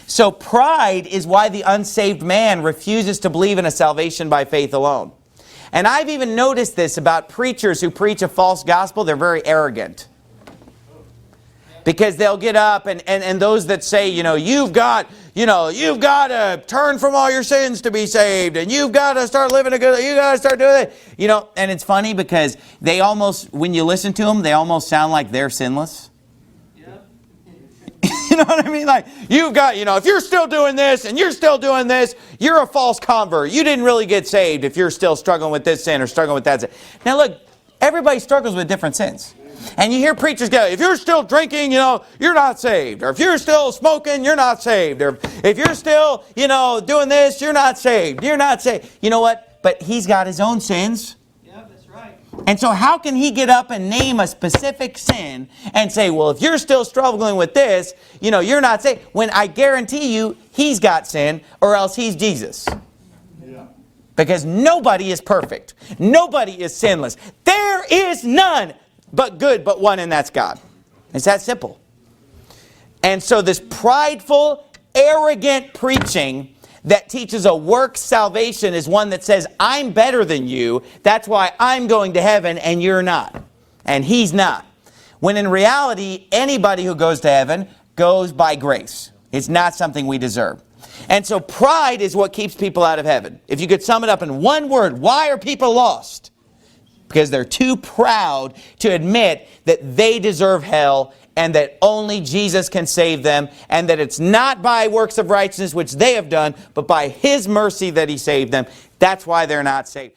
So pride is why the unsaved man refuses to believe in a salvation by faith alone. And I've even noticed this about preachers who preach a false gospel. They're very arrogant. Because they'll get up and those that say, you've got to turn from all your sins to be saved, and you've got to start living you got to start doing it. And it's funny because they almost, when you listen to them, they almost sound like they're sinless. You know what I mean? Like, you've got, if you're still doing this and you're still doing this, you're a false convert. You didn't really get saved if you're still struggling with this sin or struggling with that sin. Now look, everybody struggles with different sins. And you hear preachers go, if you're still drinking, you're not saved. Or if you're still smoking, you're not saved. Or if you're still, doing this, you're not saved. You're not saved. You know what? But he's got his own sins. Yeah, that's right. And so how can he get up and name a specific sin and say, well, if you're still struggling with this, you're not saved. When I guarantee you, he's got sin, or else he's Jesus. Yeah. Because nobody is perfect. Nobody is sinless. There is none but good, but one, and that's God. It's that simple. And so this prideful, arrogant preaching that teaches a work salvation is one that says, I'm better than you. That's why I'm going to heaven and you're not. And he's not. When in reality, anybody who goes to heaven goes by grace. It's not something we deserve. And so pride is what keeps people out of heaven. If you could sum it up in one word, why are people lost? Because they're too proud to admit that they deserve hell and that only Jesus can save them, and that it's not by works of righteousness which they have done, but by his mercy that he saved them. That's why they're not saved.